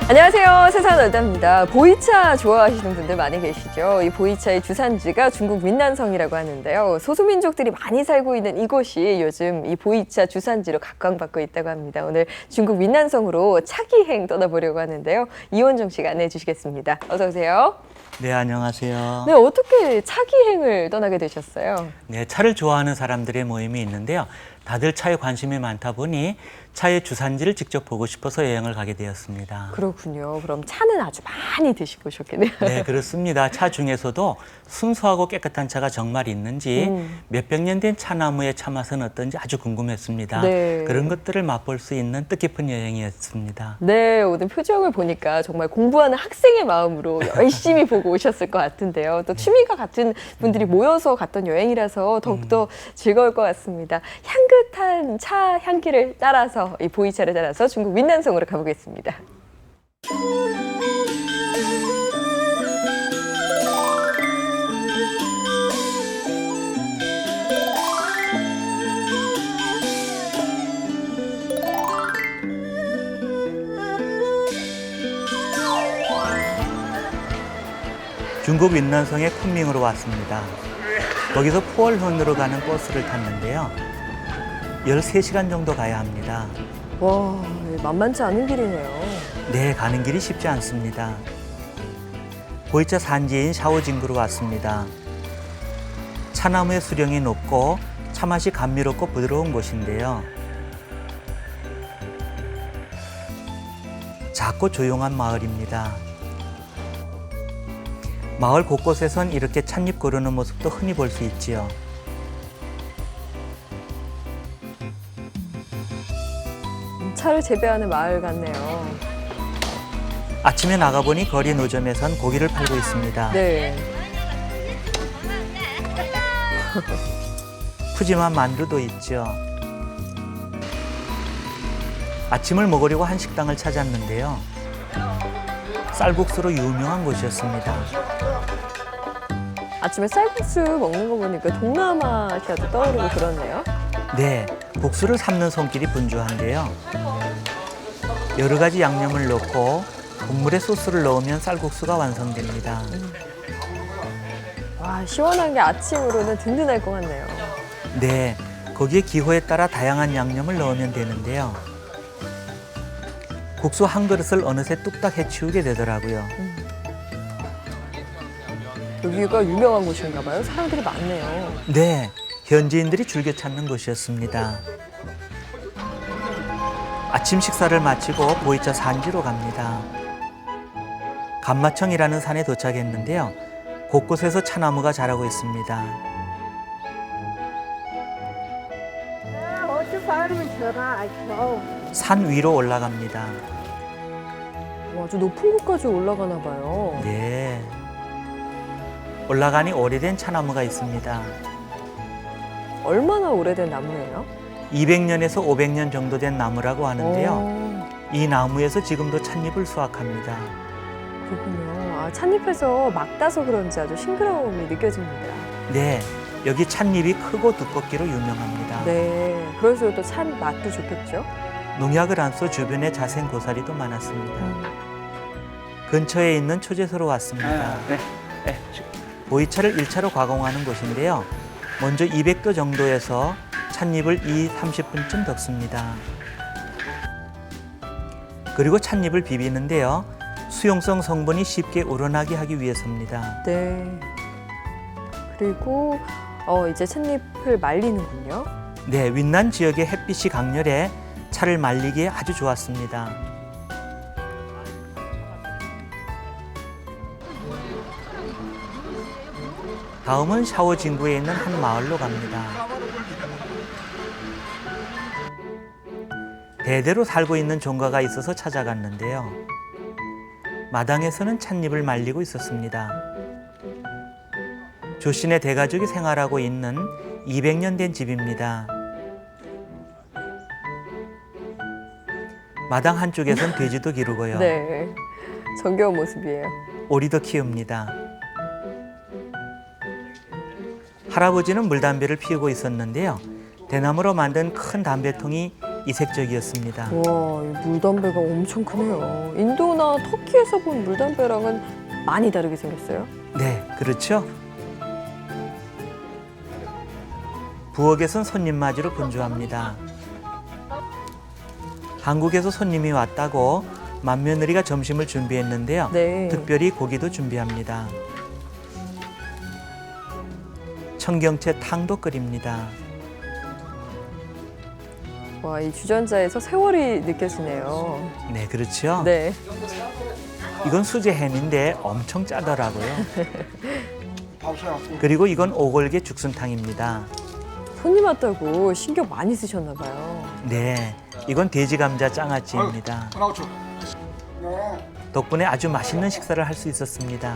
안녕하세요. 세상 놀답니다. 보이차 좋아하시는 분들 많이 계시죠? 이 보이차의 주산지가 중국 윈난성이라고 하는데요. 소수민족들이 많이 살고 있는 이곳이 요즘 이 보이차 주산지로 각광받고 있다고 합니다. 오늘 중국 윈난성으로 차기행 떠나보려고 하는데요. 이원정 씨가 안내해 주시겠습니다. 어서 오세요. 네, 안녕하세요. 네, 어떻게 차기행을 떠나게 되셨어요? 네, 차를 좋아하는 사람들의 모임이 있는데요. 다들 차에 관심이 많다 보니 차의 주산지를 직접 보고 싶어서 여행을 가게 되었습니다. 그렇군요. 그럼 차는 아주 많이 드시고 오셨겠네요. 네, 그렇습니다. 차 중에서도 순수하고 깨끗한 차가 정말 있는지 몇백 년 된 차나무의 차 맛은 어떤지 아주 궁금했습니다. 네. 그런 것들을 맛볼 수 있는 뜻깊은 여행이었습니다. 네, 오늘 표정을 보니까 정말 공부하는 학생의 마음으로 열심히 보고 오셨을 것 같은데요. 또 취미가 같은 분들이 모여서 갔던 여행이라서 더욱더 즐거울 것 같습니다. 향긋한 차 향기를 따라서 이 보이차를 따라서 중국 윈난성으로 가보겠습니다. 중국 윈난성의 쿤밍으로 왔습니다. 거기서 푸얼헌으로 가는 버스를 탔는데요. 13시간 정도 가야 합니다. 와, 만만치 않은 길이네요. 네, 가는 길이 쉽지 않습니다. 보이차 산지인 샤오징구로 왔습니다. 차나무의 수령이 높고 차맛이 감미롭고 부드러운 곳인데요. 작고 조용한 마을입니다. 마을 곳곳에선 이렇게 찻잎 고르는 모습도 흔히 볼 수 있지요. 차를 재배하는 마을 같네요. 아침에 나가보니 거리 노점에선 고기를 팔고 있습니다. 네. 푸짐한 만두도 있죠. 아침을 먹으려고 한 식당을 찾았는데요. 쌀국수로 유명한 곳이었습니다. 아침에 쌀국수 먹는 거 보니까 동남아시아도 떠오르고 그러네요. 네, 국수를 삶는 손길이 분주한데요. 여러 가지 양념을 넣고 국물에 소스를 넣으면 쌀국수가 완성됩니다. 와, 시원한 게 아침으로는 든든할 것 같네요. 네, 거기에 기호에 따라 다양한 양념을 넣으면 되는데요. 국수 한 그릇을 어느새 뚝딱 해치우게 되더라고요. 여기가 유명한 곳인가 봐요. 사람들이 많네요. 네, 현지인들이 즐겨 찾는 곳이었습니다. 아침 식사를 마치고 보이차 산지로 갑니다. 감마청이라는 산에 도착했는데요. 곳곳에서 차나무가 자라고 있습니다. 산 위로 올라갑니다. 와, 아주 높은 곳까지 올라가나 봐요. 네. 올라가니 오래된 차나무가 있습니다. 얼마나 오래된 나무예요? 200년에서 500년 정도 된 나무라고 하는데요. 오, 이 나무에서 지금도 찻잎을 수확합니다. 그렇군요. 아, 찻잎에서 막 따서 그런지 아주 싱그러움이 느껴집니다. 네, 여기 찻잎이 크고 두껍기로 유명합니다. 네, 그래서 또 찻 맛도 좋겠죠? 농약을 안 써 주변에 자생 고사리도 많았습니다. 근처에 있는 초제소로 왔습니다. 보이차를 1차로 가공하는 곳인데요. 먼저 200도 정도에서 찻잎을 30분쯤 덮습니다. 그리고 찻잎을 비비는데요. 수용성 성분이 쉽게 우러나게 하기 위해서입니다. 네. 그리고 이제 찻잎을 말리는군요. 네, 윈난 지역의 햇빛이 강렬해 차를 말리기에 아주 좋았습니다. 다음은 샤오징구에 있는 한 마을로 갑니다. 대대로 살고 있는 종가가 있어서 찾아갔는데요. 마당에서는 찻잎을 말리고 있었습니다. 조신의 대가족이 생활하고 있는 200년 된 집입니다. 마당 한쪽에선 돼지도 기르고요. 네, 정겨운 모습이에요. 오리도 키웁니다. 할아버지는 물담배를 피우고 있었는데요. 대나무로 만든 큰 담배통이 이색적이었습니다. 와, 이 물담배가 엄청 크네요. 인도나 터키에서 본 물담배랑은 많이 다르게 생겼어요. 네, 그렇죠. 부엌에선 손님 맞이로 분주합니다. 한국에서 손님이 왔다고 맏며느리가 점심을 준비했는데요. 네. 특별히 고기도 준비합니다. 청경채 탕도 끓입니다. 와, 이 주전자에서 세월이 느껴지네요. 네, 그렇죠. 네. 이건 수제 햄인데 엄청 짜더라고요. 그리고 이건 오골계 죽순탕입니다. 손님 왔다고 신경 많이 쓰셨나 봐요. 네, 이건 돼지 감자 장아찌입니다. 덕분에 아주 맛있는 식사를 할 수 있었습니다.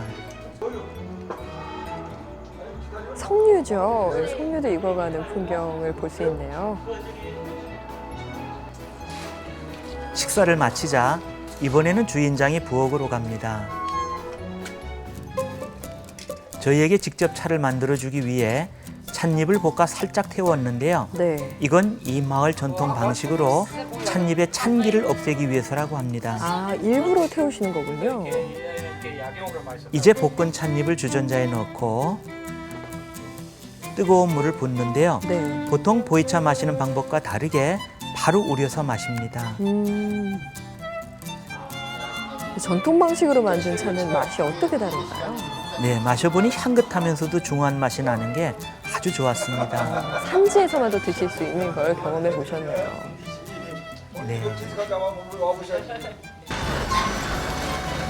석류죠. 석류도 익어가는 풍경을 볼 수 있네요. 식사를 마치자 이번에는 주인장이 부엌으로 갑니다. 저희에게 직접 차를 만들어주기 위해 찻잎을 볶아 살짝 태웠는데요. 네. 이건 이 마을 전통 방식으로 찻잎의 찬기를 없애기 위해서라고 합니다. 아, 일부러 태우시는 거군요. 이제 볶은 찻잎을 주전자에 넣고 뜨거운 물을 붓는데요. 네. 보통 보이차 마시는 방법과 다르게 바로 우려서 마십니다. 전통 방식으로 만든 차는 맛이 어떻게 다른가요? 네, 마셔보니 향긋하면서도 중후한 맛이 나는 게 아주 좋았습니다. 산지에서마저 드실 수 있는 걸 경험해 보셨네요. 네.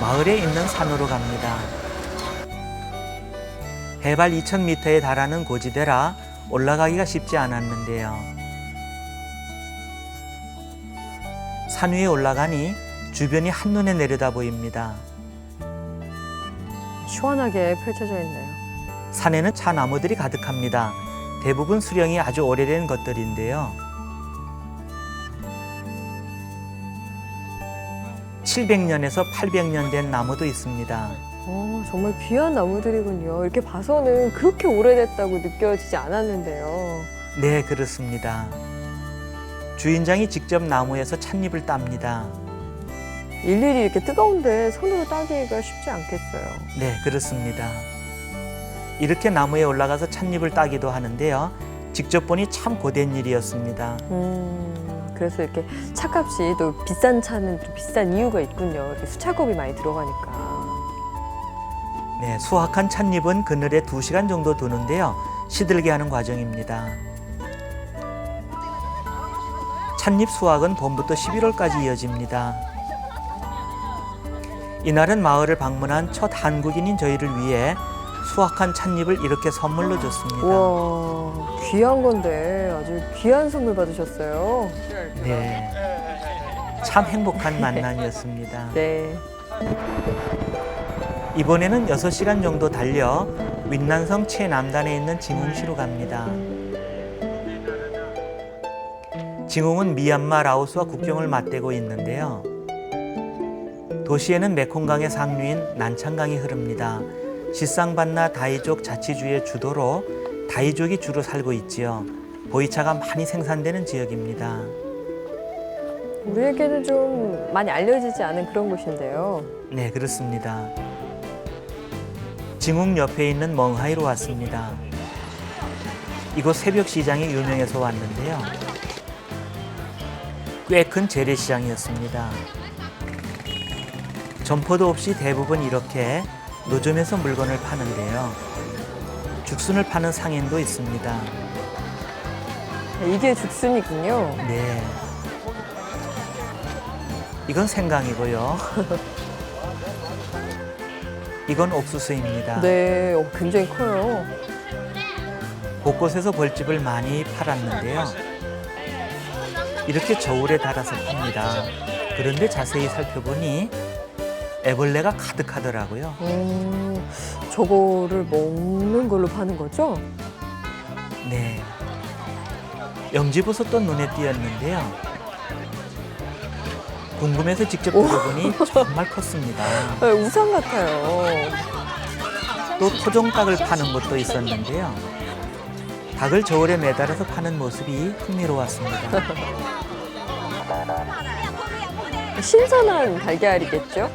마을에 있는 산으로 갑니다. 해발 2,000m에 달하는 고지대라 올라가기가 쉽지 않았는데요. 산 위에 올라가니 주변이 한눈에 내려다 보입니다. 시원하게 펼쳐져 있네요. 산에는 차나무들이 가득합니다. 대부분 수령이 아주 오래된 것들인데요. 700년에서 800년 된 나무도 있습니다. 정말 귀한 나무들이군요. 이렇게 봐서는 그렇게 오래됐다고 느껴지지 않았는데요. 네, 그렇습니다. 주인장이 직접 나무에서 찻잎을 땁니다. 일일이 이렇게 뜨거운데 손으로 따기가 쉽지 않겠어요. 네, 그렇습니다. 이렇게 나무에 올라가서 찻잎을 따기도 하는데요. 직접 보니 참 고된 일이었습니다. 그래서 이렇게 차값이 또 비싼 차는 또 비싼 이유가 있군요. 이렇게 수차급이 많이 들어가니까. 네, 수확한 찻잎은 그늘에 2시간 정도 두는데요. 시들게 하는 과정입니다. 찻잎 수확은 봄부터 11월까지 이어집니다. 이날은 마을을 방문한 첫 한국인인 저희를 위해 수확한 찻잎을 이렇게 선물로 줬습니다. 와, 귀한 건데 아주 귀한 선물 받으셨어요. 네, 참 행복한 만남이었습니다. 네. 이번에는 6시간 정도 달려 윈난성 최남단에 있는 징웅시로 갑니다. 징웅은 미얀마, 라오스와 국경을 맞대고 있는데요. 도시에는 메콩강의 상류인 난창강이 흐릅니다. 시상반나 다이족 자치주의 주도로 다이족이 주로 살고 있지요. 보이차가 많이 생산되는 지역입니다. 우리에게는 좀 많이 알려지지 않은 그런 곳인데요. 네, 그렇습니다. 징웅 옆에 있는 멍하이로 왔습니다. 이곳 새벽 시장이 유명해서 왔는데요. 꽤 큰 재래시장이었습니다. 점포도 없이 대부분 이렇게 노점에서 물건을 파는데요. 죽순을 파는 상인도 있습니다. 이게 죽순이군요. 네. 이건 생강이고요. 이건 옥수수입니다. 네, 굉장히 커요. 곳곳에서 벌집을 많이 팔았는데요. 이렇게 저울에 달아서 팝니다. 그런데 자세히 살펴보니 애벌레가 가득하더라고요. 저거를 먹는 걸로 파는 거죠? 네. 영지버섯도 눈에 띄었는데요. 궁금해서 직접 들어보니 정말 컸습니다. 네, 우산 같아요. 또 토종닭을 파는 곳도 있었는데요. 닭을 저울에 매달아서 파는 모습이 흥미로웠습니다. 신선한 달걀이겠죠?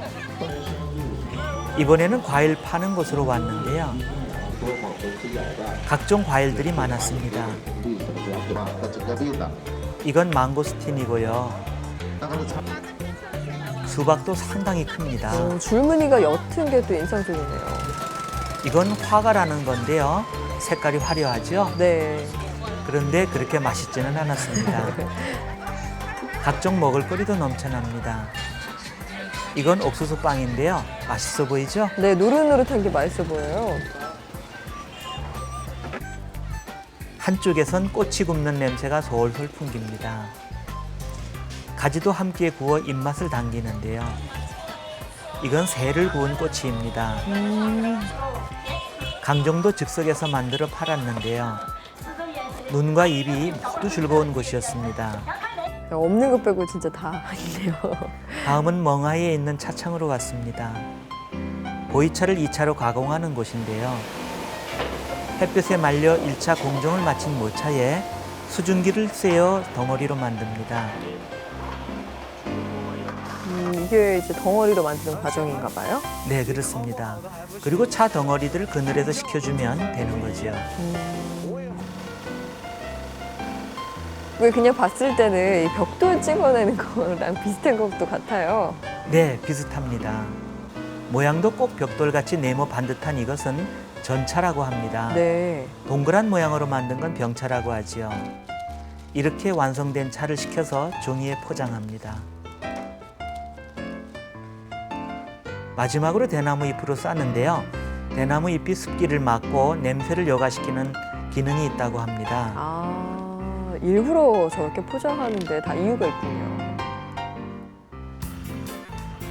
이번에는 과일 파는 곳으로 왔는데요. 각종 과일들이 많았습니다. 이건 망고스틴이고요. 수박도 상당히 큽니다. 줄무늬가 옅은 게 또 인상적이네요. 이건 화가라는 건데요. 색깔이 화려하죠? 네. 그런데 그렇게 맛있지는 않았습니다. 각종 먹을거리도 넘쳐납니다. 이건 옥수수 빵인데요. 맛있어 보이죠? 네, 노릇노릇한 게 맛있어 보여요. 한쪽에선 꽃이 굽는 냄새가 솔솔 풍깁니다. 가지도 함께 구워 입맛을 당기는데요. 이건 새를 구운 꼬치입니다. 강정도 즉석에서 만들어 팔았는데요. 눈과 입이 모두 즐거운 곳이었습니다. 없는 것 빼고 진짜 다 있네요. 다음은 멍하이에 있는 차창으로 갔습니다. 보이차를 2차로 가공하는 곳인데요. 햇볕에 말려 1차 공정을 마친 모차에 수증기를 쐬어 덩어리로 만듭니다. 이게 이제 덩어리로 만드는 과정인가 봐요. 네, 그렇습니다. 그리고 차 덩어리들을 그늘에서 식혀주면 되는 거죠. 왜 그냥 봤을 때는 이 벽돌 찍어내는 거랑 비슷한 것도 같아요. 네, 비슷합니다. 모양도 꼭 벽돌같이 네모 반듯한 이것은 전차라고 합니다. 네. 동그란 모양으로 만든 건 병차라고 하지요. 이렇게 완성된 차를 식혀서 종이에 포장합니다. 마지막으로 대나무 잎으로 싸는데요. 대나무 잎이 습기를 막고 냄새를 여과시키는 기능이 있다고 합니다. 아, 일부러 저렇게 포장하는데 다 이유가 있군요.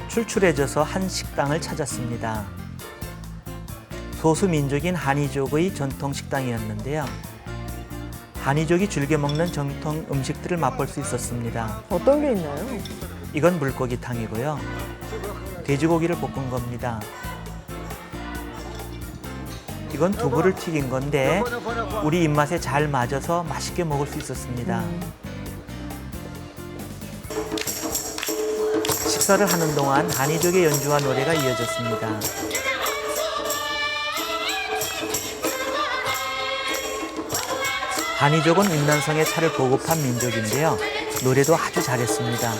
출출해져서 한 식당을 찾았습니다. 소수민족인 한이족의 전통 식당이었는데요. 한이족이 즐겨 먹는 전통 음식들을 맛볼 수 있었습니다. 어떤 게 있나요? 이건 물고기탕이고요. 돼지고기를 볶은 겁니다. 이건 두부를 튀긴 건데 우리 입맛에 잘 맞아서 맛있게 먹을 수 있었습니다. 식사를 하는 동안 한이족의 연주와 노래가 이어졌습니다. 한이족은 임난성에 차를 보급한 민족인데요. 노래도 아주 잘했습니다.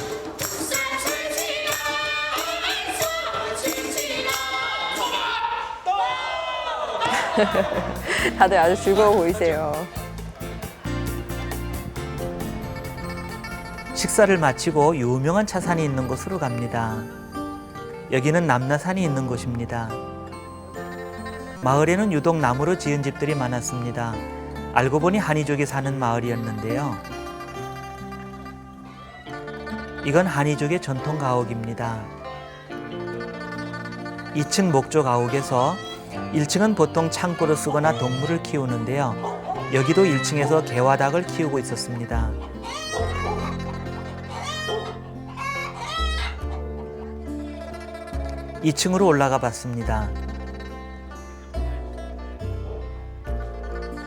다들 아주 즐거워 보이세요. 식사를 마치고 유명한 차산이 있는 곳으로 갑니다. 여기는 남나산이 있는 곳입니다. 마을에는 유독 나무로 지은 집들이 많았습니다. 알고 보니 한이족이 사는 마을이었는데요. 이건 한이족의 전통 가옥입니다. 2층 목조 가옥에서 1층은 보통 창고로 쓰거나 동물을 키우는데요. 여기도 1층에서 개와 닭을 키우고 있었습니다. 이 층으로 올라가 봤습니다.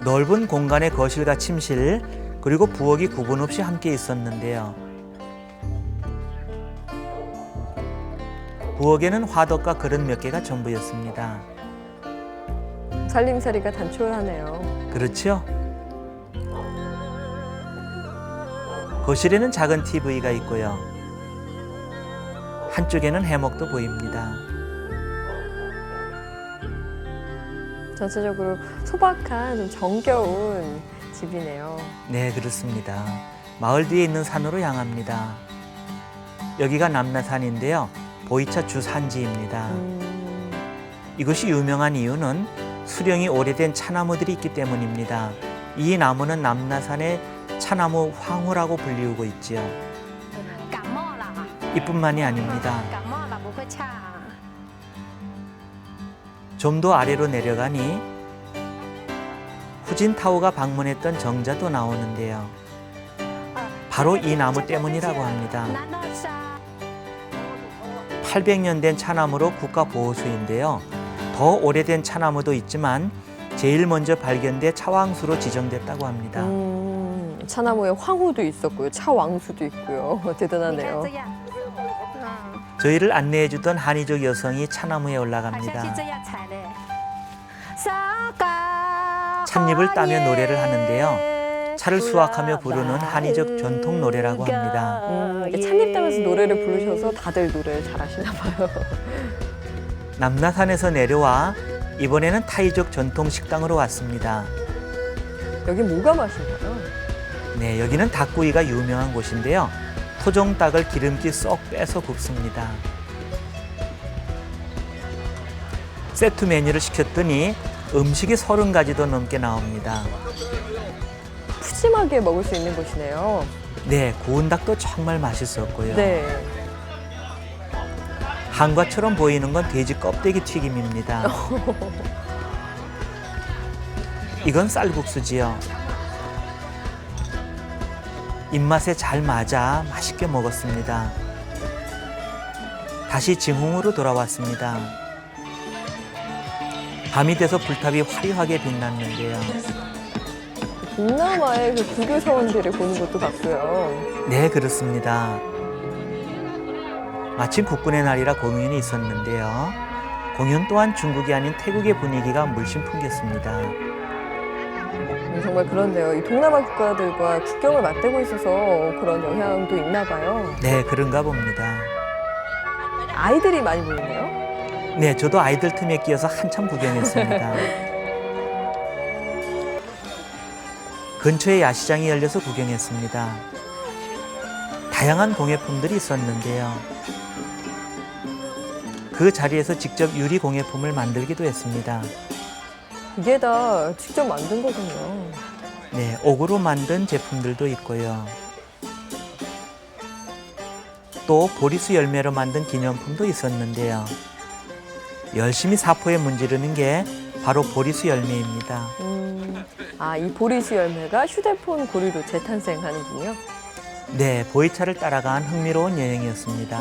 넓은 공간에 거실과 침실, 그리고 부엌이 구분 없이 함께 있었는데요. 부엌에는 화덕과 그릇 몇 개가 전부였습니다. 살림살이가 단촐하네요. 그렇죠? 거실에는 작은 TV가 있고요. 한쪽에는 해먹도 보입니다. 전체적으로 소박한 좀 정겨운 집이네요. 네, 그렇습니다. 마을 뒤에 있는 산으로 향합니다. 여기가 남나산인데요. 보이차 주산지입니다. 이곳이 유명한 이유는 수령이 오래된 차나무들이 있기 때문입니다. 이 나무는 남나산의 차나무 황후라고 불리우고 있지요. 이뿐만이 아닙니다. 좀 더 아래로 내려가니 후진타오가 방문했던 정자도 나오는데요. 바로 이 나무 때문이라고 합니다. 800년 된 차나무로 국가보호수인데요. 더 오래된 차나무도 있지만 제일 먼저 발견돼 차왕수로 지정됐다고 합니다. 차나무에 황후도 있었고요. 차왕수도 있고요. 你看 대단하네요. 这样，嗯， 저희를 안내해주던 한의족 여성이 차나무에 好像是 올라갑니다. 这样采的。사과 찻잎을 따며 노래를 하는데요. 차를 수확하며 부르는 한의족 전통 노래라고 합니다. 이렇게 찻잎 따면서 노래를 부르셔서 다들 노래를 잘하시나 봐요. 남나산에서 내려와 이번에는 타이족 전통 식당으로 왔습니다. 여기 뭐가 맛인가요? 네, 여기는 닭구이가 유명한 곳인데요. 토종 닭을 기름기 쏙 빼서 굽습니다. 세트 메뉴를 시켰더니 음식이 30가지도 넘게 나옵니다. 푸짐하게 먹을 수 있는 곳이네요. 네, 구운 닭도 정말 맛있었고요. 네. 한과처럼 보이는 건 돼지 껍데기 튀김입니다. 이건 쌀국수지요. 입맛에 잘 맞아 맛있게 먹었습니다. 다시 징흥으로 돌아왔습니다. 밤이 돼서 불탑이 화려하게 빛났는데요. 동남아의 그 불교 사원들을 보는 것도 같고요. 네, 그렇습니다. 마침 국군의 날이라 공연이 있었는데요. 공연 또한 중국이 아닌 태국의 분위기가 물씬 풍겼습니다. 정말 그런데요. 이 동남아 국가들과 국경을 맞대고 있어서 그런 영향도 있나 봐요. 네, 그런가 봅니다. 아이들이 많이 보이네요. 네, 저도 아이들 틈에 끼어서 한참 구경했습니다. 근처에 야시장이 열려서 구경했습니다. 다양한 공예품들이 있었는데요. 그 자리에서 직접 유리 공예품을 만들기도 했습니다. 이게 다 직접 만든 거군요. 네, 옥으로 만든 제품들도 있고요. 또 보리수 열매로 만든 기념품도 있었는데요. 열심히 사포에 문지르는 게 바로 보리수 열매입니다. 이 보리수 열매가 휴대폰 고리로 재탄생하는군요. 네, 보이차를 따라간 흥미로운 여행이었습니다.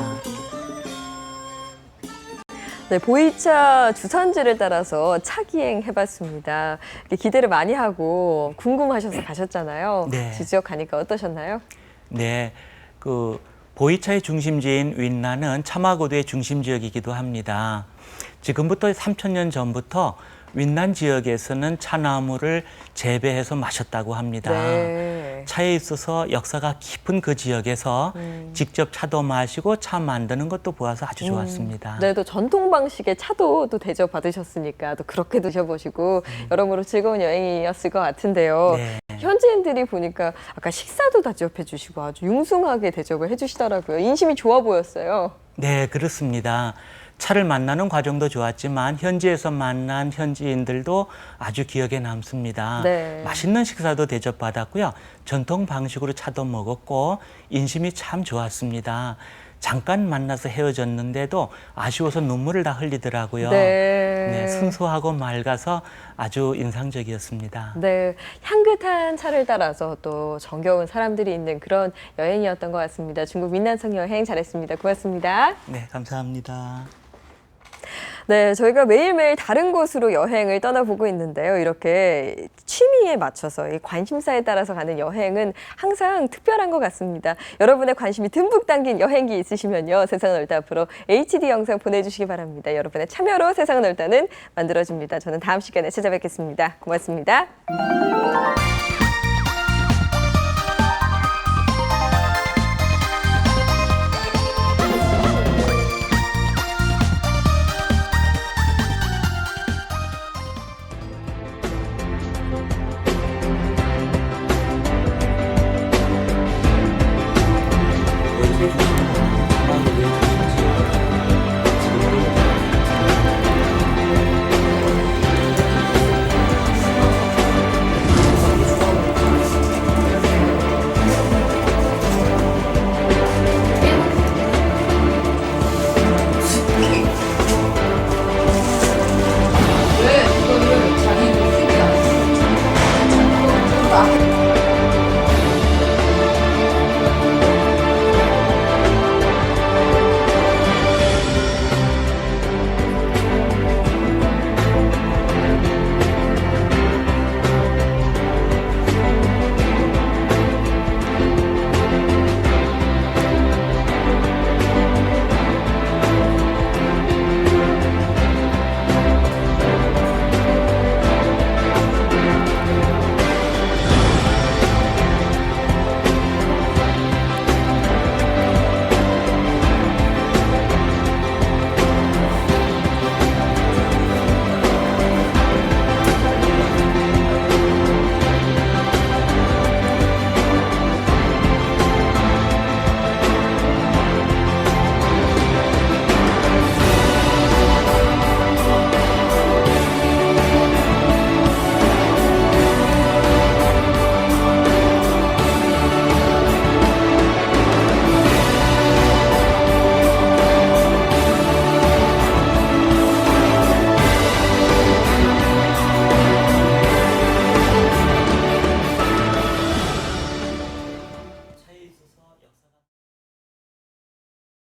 네, 보이차 주산지를 따라서 차기행 해봤습니다. 이렇게 기대를 많이 하고 궁금하셔서 가셨잖아요. 네. 직접 가니까 어떠셨나요? 네, 그 보이차의 중심지인 윈난은 차마고도의 중심 지역이기도 합니다. 지금부터 3,000년 전부터 윈난 지역에서는 차나무를 재배해서 마셨다고 합니다. 네. 차에 있어서 역사가 깊은 그 지역에서 직접 차도 마시고 차 만드는 것도 보아서 아주 좋았습니다. 네, 또 전통 방식의 차도 또 대접 받으셨으니까 또 그렇게 드셔보시고 여러모로 즐거운 여행이었을 것 같은데요. 네. 현지인들이 보니까 아까 식사도 대접해 주시고 아주 융숭하게 대접을 해주시더라고요. 인심이 좋아 보였어요. 네, 그렇습니다. 차를 만나는 과정도 좋았지만 현지에서 만난 현지인들도 아주 기억에 남습니다. 네. 맛있는 식사도 대접받았고요. 전통 방식으로 차도 먹었고 인심이 참 좋았습니다. 잠깐 만나서 헤어졌는데도 아쉬워서 눈물을 다 흘리더라고요. 네, 순수하고 맑아서 아주 인상적이었습니다. 네, 향긋한 차를 따라서 또 정겨운 사람들이 있는 그런 여행이었던 것 같습니다. 중국 민난성 여행 잘했습니다. 고맙습니다. 네, 감사합니다. 네, 저희가 매일매일 다른 곳으로 여행을 떠나보고 있는데요. 이렇게 취미에 맞춰서 이 관심사에 따라서 가는 여행은 항상 특별한 것 같습니다. 여러분의 관심이 듬뿍 담긴 여행기 있으시면요. 세상은 넓다 앞으로 HD 영상 보내주시기 바랍니다. 여러분의 참여로 세상은 넓다는 만들어집니다. 저는 다음 시간에 찾아뵙겠습니다. 고맙습니다.